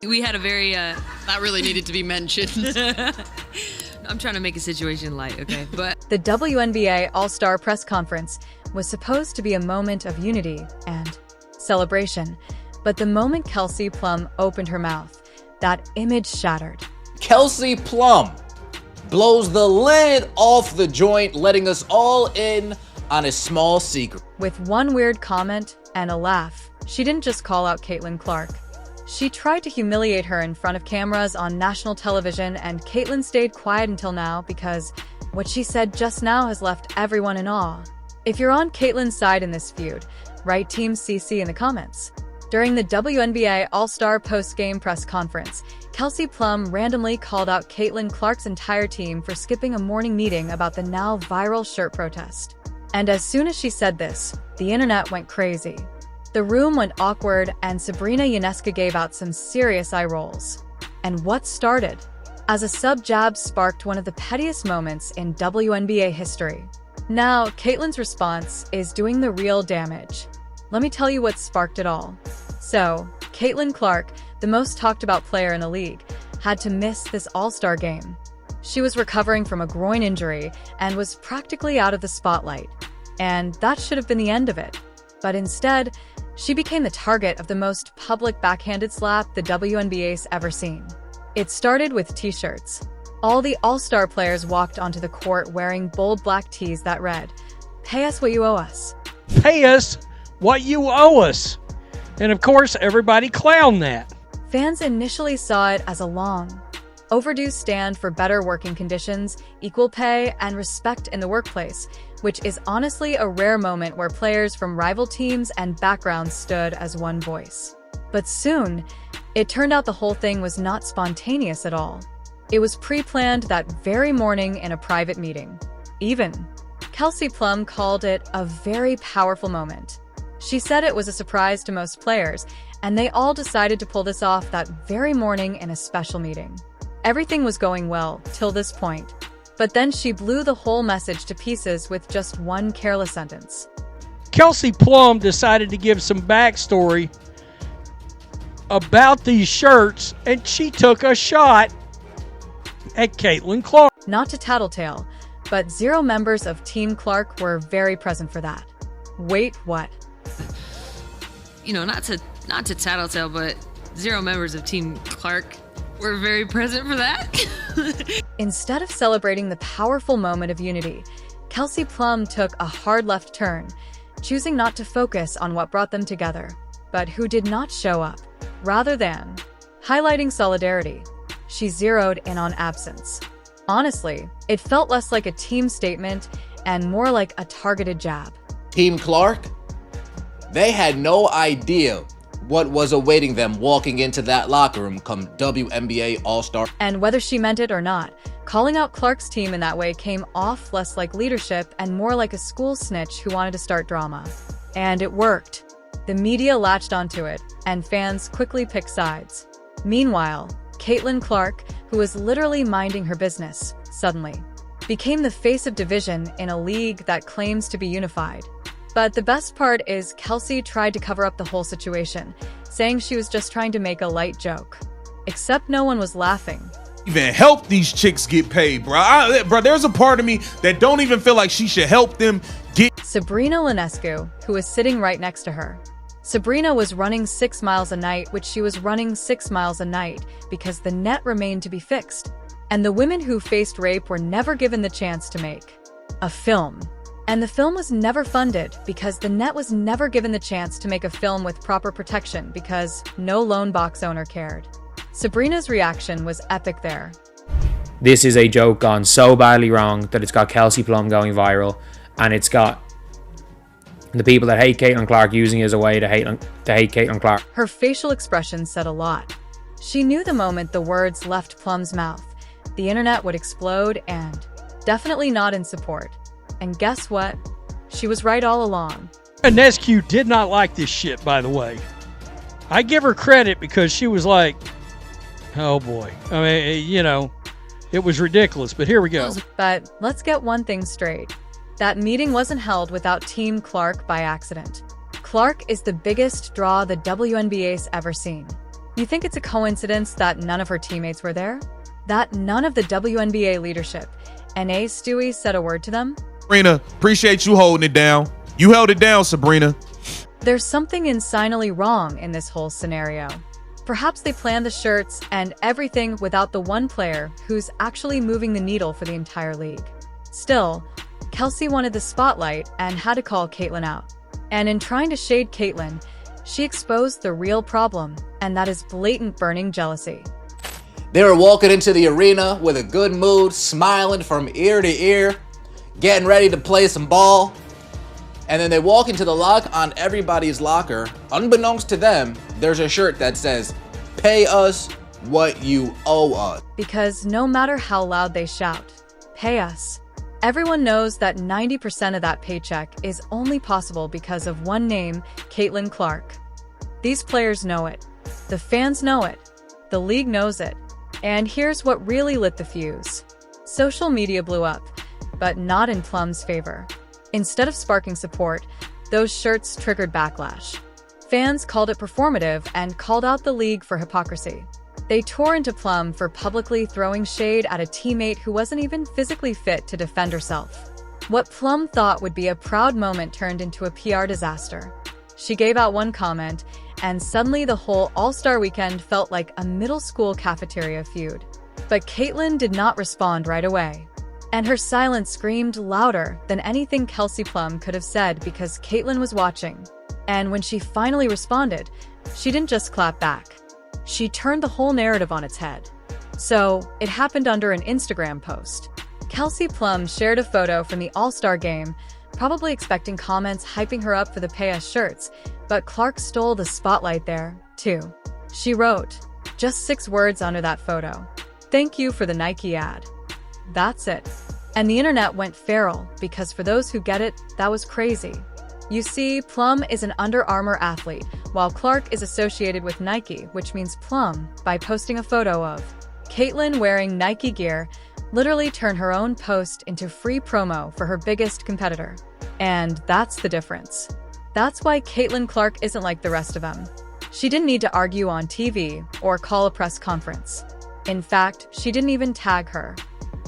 We had a very, that really needed to be mentioned. I'm trying to make a situation light, okay? But the WNBA All-Star press conference was supposed to be a moment of unity and celebration. But the moment Kelsey Plum opened her mouth, that image shattered. Kelsey Plum blows the lid off the joint, letting us all in on a small secret. With one weird comment and a laugh, she didn't just call out Caitlin Clark. She tried to humiliate her in front of cameras on national television, and Caitlin stayed quiet until now because what she said just now has left everyone in awe. If you're on Caitlin's side in this feud, write Team CC in the comments. During the WNBA All-Star post-game press conference, Kelsey Plum randomly called out Caitlin Clark's entire team for skipping a morning meeting about the now viral shirt protest. And as soon as she said this, the internet went crazy. The room went awkward, and Sabrina Ionescu gave out some serious eye rolls. And what started as a sub-jab sparked one of the pettiest moments in WNBA history. Now, Caitlin's response is doing the real damage. Let me tell you what sparked it all. So, Caitlin Clark, the most talked about player in the league, had to miss this All-Star game. She was recovering from a groin injury and was practically out of the spotlight. And that should have been the end of it. But instead, she became the target of the most public backhanded slap the WNBA's ever seen. It started with t-shirts. All the All-Star players walked onto the court wearing bold black tees that read, "Pay us what you owe us." Pay us what you owe us. And of course, everybody clowned that. Fans initially saw it as a long, overdue stand for better working conditions, equal pay, and respect in the workplace, which is honestly a rare moment where players from rival teams and backgrounds stood as one voice. But soon, it turned out the whole thing was not spontaneous at all. It was pre-planned that very morning in a private meeting. Even Kelsey Plum called it a very powerful moment. She said it was a surprise to most players, and they all decided to pull this off that very morning in a special meeting. Everything was going well till this point. But then she blew the whole message to pieces with just one careless sentence. Kelsey Plum decided to give some backstory about these shirts, and she took a shot at Caitlin Clark. Not to tattletale, but 0 members of Team Clark were very present for that. Wait, what? you know, not to tattletale, but 0 members of Team Clark were very present for that. Instead of celebrating the powerful moment of unity, Kelsey Plum took a hard left turn, choosing not to focus on what brought them together, but who did not show up. Rather than highlighting solidarity, she zeroed in on absence. Honestly, it felt less like a team statement and more like a targeted jab. Team Clark? They had no idea what was awaiting them walking into that locker room come WNBA All-Star. And whether she meant it or not, calling out Clark's team in that way came off less like leadership and more like a school snitch who wanted to start drama. And it worked. The media latched onto it, and fans quickly picked sides. Meanwhile, Caitlin Clark, who was literally minding her business, suddenly became the face of division in a league that claims to be unified. But the best part is Kelsey tried to cover up the whole situation, saying she was just trying to make a light joke. Except no one was laughing. Even help these chicks get paid, bro. Bro, there's a part of me that don't even feel like she should help them get. Sabrina Ionescu, who was sitting right next to her. Sabrina was running 6 miles a night, which she was running 6 miles a night because the net remained to be fixed. And the women who faced rape were never given the chance to make a film. And the film was never funded because the net was never given the chance to make a film with proper protection because no lone box owner cared. Sabrina's reaction was epic there. This is a joke gone so badly wrong that it's got Kelsey Plum going viral, and it's got the people that hate Caitlin Clark using it as a way to hate Caitlin Clark. Her facial expression said a lot. She knew the moment the words left Plum's mouth, the internet would explode, and definitely not in support. And guess what? She was right all along. Ionescu did not like this shit, by the way. I give her credit because she was like, oh boy. I mean, you know, it was ridiculous, but here we go. But let's get one thing straight. That meeting wasn't held without Team Clark by accident. Clark is the biggest draw the WNBA's ever seen. You think it's a coincidence that none of her teammates were there? That none of the WNBA leadership, NA Stewie, said a word to them? Sabrina, appreciate you holding it down. You held it down, Sabrina. There's something insanely wrong in this whole scenario. Perhaps they planned the shirts and everything without the one player who's actually moving the needle for the entire league. Still, Kelsey wanted the spotlight and had to call Caitlyn out. And in trying to shade Caitlyn, she exposed the real problem, and that is blatant burning jealousy. They were walking into the arena with a good mood, smiling from ear to ear, getting ready to play some ball. And then they walk into the lock on everybody's locker. Unbeknownst to them, there's a shirt that says, "Pay us what you owe us." Because no matter how loud they shout, "Pay us," everyone knows that 90% of that paycheck is only possible because of one name, Caitlyn Clark. These players know it. The fans know it. The league knows it. And here's what really lit the fuse. Social media blew up, but not in Plum's favor. Instead of sparking support, those shirts triggered backlash. Fans called it performative and called out the league for hypocrisy. They tore into Plum for publicly throwing shade at a teammate who wasn't even physically fit to defend herself. What Plum thought would be a proud moment turned into a PR disaster. She gave out one comment, and suddenly the whole All-Star weekend felt like a middle school cafeteria feud. But Caitlyn did not respond right away. And her silence screamed louder than anything Kelsey Plum could have said because Caitlyn was watching. And when she finally responded, she didn't just clap back. She turned the whole narrative on its head. So, it happened under an Instagram post. Kelsey Plum shared a photo from the All-Star game, probably expecting comments hyping her up for the Pay Us shirts, but Clark stole the spotlight there, too. She wrote, just 6 words under that photo. "Thank you for the Nike ad." That's it. And the internet went feral, because for those who get it, that was crazy. You see, Plum is an Under Armour athlete, while Clark is associated with Nike, which means Plum, by posting a photo of Caitlyn wearing Nike gear, literally turned her own post into free promo for her biggest competitor. And that's the difference. That's why Caitlyn Clark isn't like the rest of them. She didn't need to argue on TV or call a press conference. In fact, she didn't even tag her.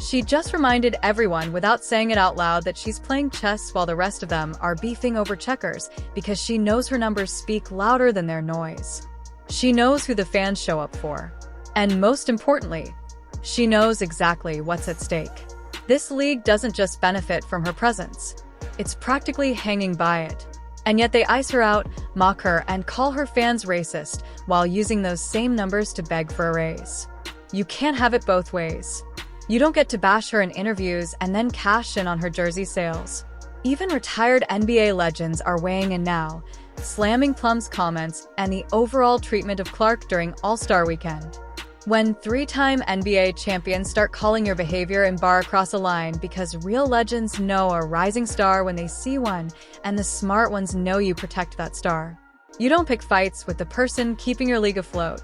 She just reminded everyone without saying it out loud that she's playing chess while the rest of them are beefing over checkers because she knows her numbers speak louder than their noise. She knows who the fans show up for. And most importantly, she knows exactly what's at stake. This league doesn't just benefit from her presence. It's practically hanging by it. And yet they ice her out, mock her, and call her fans racist while using those same numbers to beg for a raise. You can't have it both ways. You don't get to bash her in interviews and then cash in on her jersey sales. Even retired NBA legends are weighing in now, slamming Plum's comments and the overall treatment of Clark during All-Star Weekend. When 3-time NBA champions start calling your behavior and bar across a line because real legends know a rising star when they see one, and the smart ones know you protect that star. You don't pick fights with the person keeping your league afloat.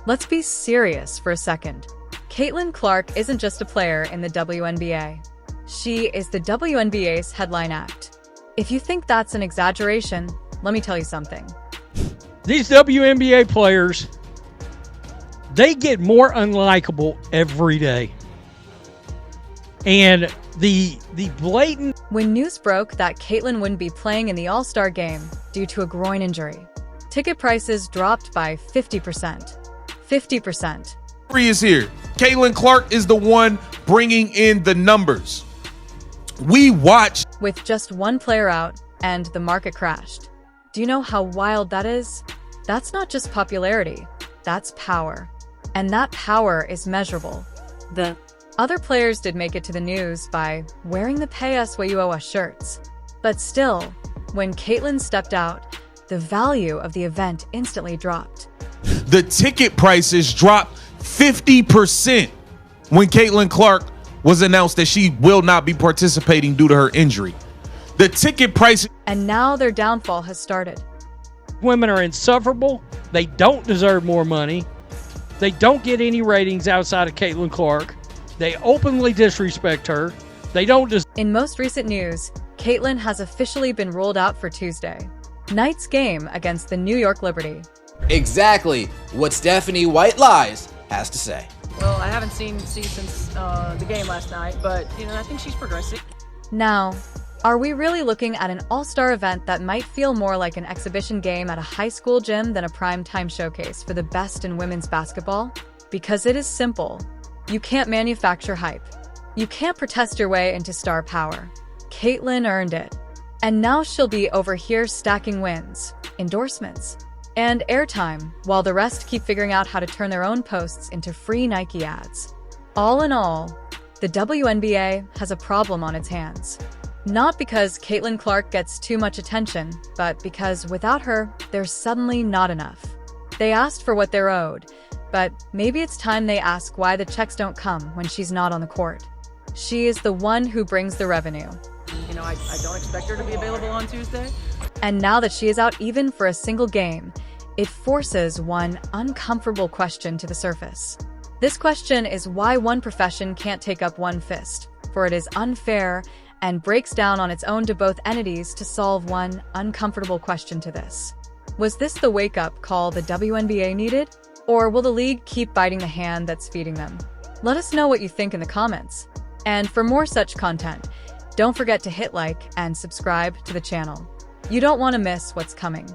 Let's be serious for a second. Caitlyn Clark isn't just a player in the WNBA. She is the WNBA's headline act. If you think that's an exaggeration, let me tell you something. These WNBA players, they get more unlikable every day. And the blatant... When news broke that Caitlyn wouldn't be playing in the All-Star game due to a groin injury, ticket prices dropped by 50%. 50%. Is here. Caitlyn Clark is the one bringing in the numbers. We watched with just one player out, and the market crashed. Do you know how wild that is? That's not just popularity, that's power. And that power is measurable. The other players did make it to the news by wearing the Pay Us What You Owe Us shirts. But still, when Caitlyn stepped out, the value of the event instantly dropped. The ticket prices dropped 50% when Caitlyn Clark was announced that she will not be participating due to her injury. The ticket price... And now their downfall has started. Women are insufferable. They don't deserve more money. They don't get any ratings outside of Caitlyn Clark. They openly disrespect her. They don't... In most recent news, Caitlyn has officially been ruled out for Tuesday night's game against the New York Liberty. exactly what Stephanie White Lies has to say. Well, I haven't seen C since the game last night, but, I think she's progressing. Now, are we really looking at an all-star event that might feel more like an exhibition game at a high school gym than a prime-time showcase for the best in women's basketball? Because it is simple. You can't manufacture hype. You can't protest your way into star power. Caitlyn earned it. And now she'll be over here stacking wins, endorsements, and airtime, while the rest keep figuring out how to turn their own posts into free Nike ads. All in all, the WNBA has a problem on its hands. Not because Caitlin Clark gets too much attention, but because without her, there's suddenly not enough. They asked for what they're owed, but maybe it's time they ask why the checks don't come when she's not on the court. She is the one who brings the revenue. I don't expect her to be available on Tuesday. And now that she is out even for a single game, it forces one uncomfortable question to the surface. This question is why one profession can't take up one fist, for it is unfair and breaks down on its own to both entities to solve one uncomfortable question to this. Was this the wake-up call the WNBA needed? Or will the league keep biting the hand that's feeding them? Let us know what you think in the comments. And for more such content, don't forget to hit like and subscribe to the channel. You don't want to miss what's coming.